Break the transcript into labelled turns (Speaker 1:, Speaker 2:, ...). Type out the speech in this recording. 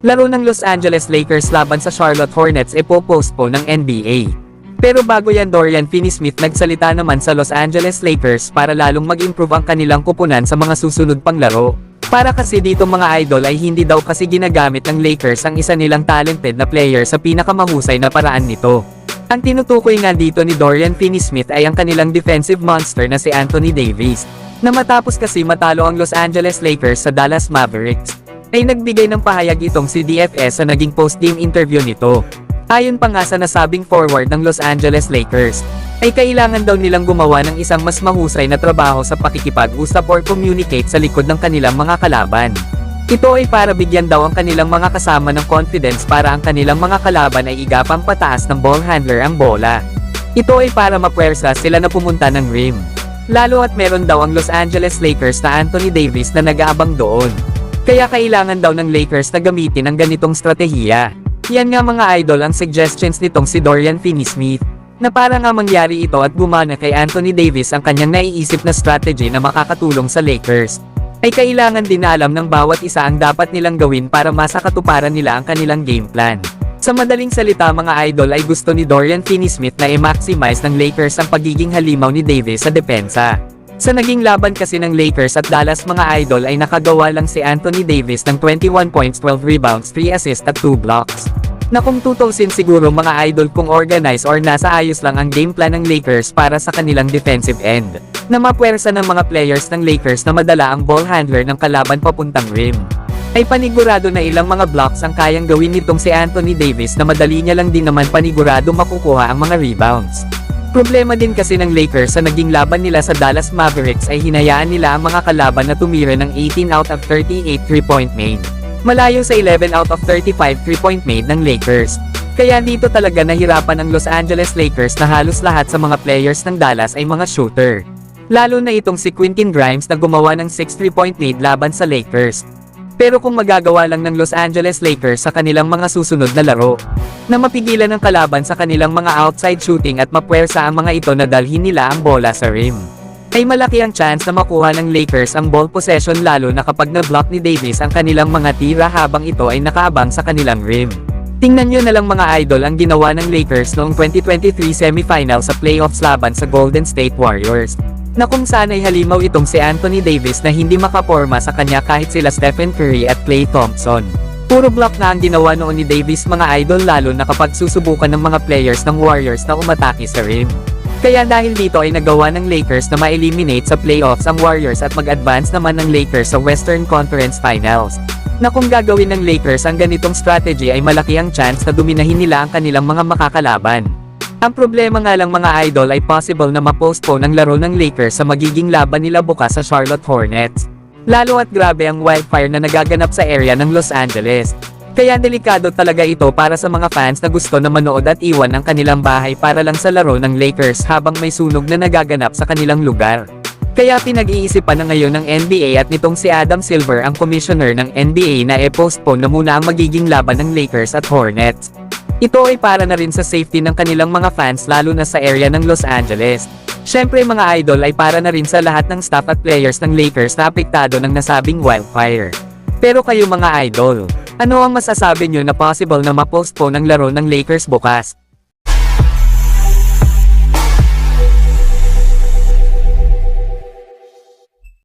Speaker 1: Laro ng Los Angeles Lakers laban sa Charlotte Hornets postpone ng NBA. Pero bago yan, Dorian Finney-Smith nagsalita naman sa Los Angeles Lakers para lalong mag-improve ang kanilang kupunan sa mga susunod pang laro. Para kasi dito mga idol ay hindi daw kasi ginagamit ng Lakers ang isa nilang talented na player sa pinakamahusay na paraan nito. Ang tinutukoy nga dito ni Dorian Finney-Smith ay ang kanilang defensive monster na si Anthony Davis, na matapos kasi matalo ang Los Angeles Lakers sa Dallas Mavericks, ay nagbigay ng pahayag itong si DFS sa naging post-game interview nito. Ayon pa nga sa nasabing forward ng Los Angeles Lakers, ay kailangan daw nilang gumawa ng isang mas mahusay na trabaho sa pakikipag-usap or communicate sa likod ng kanilang mga kalaban. Ito ay para bigyan daw ang kanilang mga kasama ng confidence para ang kanilang mga kalaban ay igapang pataas ng ball handler ang bola. Ito ay para mapwersa sila na pumunta ng rim. Lalo at meron daw ang Los Angeles Lakers na Anthony Davis na nag-aabang doon. Kaya kailangan daw ng Lakers na gamitin ang ganitong strategiya. Yan nga mga idol ang suggestions nitong si Dorian Finney-Smith, na para nga mangyari ito at gumana kay Anthony Davis ang kanyang naiisip na strategy na makakatulong sa Lakers, ay kailangan din na alam ng bawat isa ang dapat nilang gawin para masakatuparan nila ang kanilang game plan. Sa madaling salita mga idol ay gusto ni Dorian Finney-Smith na i-maximize ng Lakers ang pagiging halimaw ni Davis sa depensa. Sa naging laban kasi ng Lakers at Dallas mga idol ay nakagawa lang si Anthony Davis ng 21 points, 12 rebounds, 3 assists at 2 blocks. Na kung tutusin siguro mga idol kung organize or nasa ayos lang ang game plan ng Lakers para sa kanilang defensive end, na mapwersa ng mga players ng Lakers na madala ang ball handler ng kalaban papuntang rim, ay panigurado na ilang mga blocks ang kayang gawin nitong si Anthony Davis na madali niya lang din naman panigurado makukuha ang mga rebounds. Problema din kasi ng Lakers sa naging laban nila sa Dallas Mavericks ay hinayaan nila ang mga kalaban na tumira ng 18 out of 38 3-point made. Malayo sa 11 out of 35 3-point made ng Lakers. Kaya dito talaga nahirapan ang Los Angeles Lakers na halos lahat sa mga players ng Dallas ay mga shooter. Lalo na itong si Quentin Grimes na gumawa ng 6 3-point made laban sa Lakers. Pero kung magagawa lang ng Los Angeles Lakers sa kanilang mga susunod na laro, na mapigilan ng kalaban sa kanilang mga outside shooting at mapwersa ang mga ito na dalhin nila ang bola sa rim, ay malaki ang chance na makuha ng Lakers ang ball possession lalo na kapag na-block ni Davis ang kanilang mga tira habang ito ay nakaabang sa kanilang rim. Tingnan nyo na lang mga idol ang ginawa ng Lakers noong 2023 semifinal sa playoffs laban sa Golden State Warriors, na kung saan ay halimaw itong si Anthony Davis na hindi makaporma sa kanya kahit sila Stephen Curry at Klay Thompson. Puro block na ang ginawa noon ni Davis mga idol lalo na kapag susubukan ng mga players ng Warriors na umatake sa rim. Kaya dahil dito ay nagawa ng Lakers na ma-eliminate sa playoffs ang Warriors at mag-advance naman ng Lakers sa Western Conference Finals. Na kung gagawin ng Lakers ang ganitong strategy ay malaki ang chance na dominahin nila ang kanilang mga makakalaban. Ang problema nga lang mga idol ay possible na ma-postpone ang laro ng Lakers sa magiging laban nila bukas sa Charlotte Hornets. Lalo at grabe ang wildfire na nagaganap sa area ng Los Angeles. Kaya delikado talaga ito para sa mga fans na gusto na manood at iwan ang kanilang bahay para lang sa laro ng Lakers habang may sunog na nagaganap sa kanilang lugar. Kaya pinag-iisipan na ngayon ng NBA at nitong si Adam Silver ang commissioner ng NBA na postpone na muna ang magiging laban ng Lakers at Hornets. Ito ay para na rin sa safety ng kanilang mga fans lalo na sa area ng Los Angeles. Syempre mga idol ay para na rin sa lahat ng staff at players ng Lakers na apektado ng nasabing wildfire. Pero kayo mga idol, ano ang masasabi nyo na possible na ma-postpone ang laro ng Lakers bukas?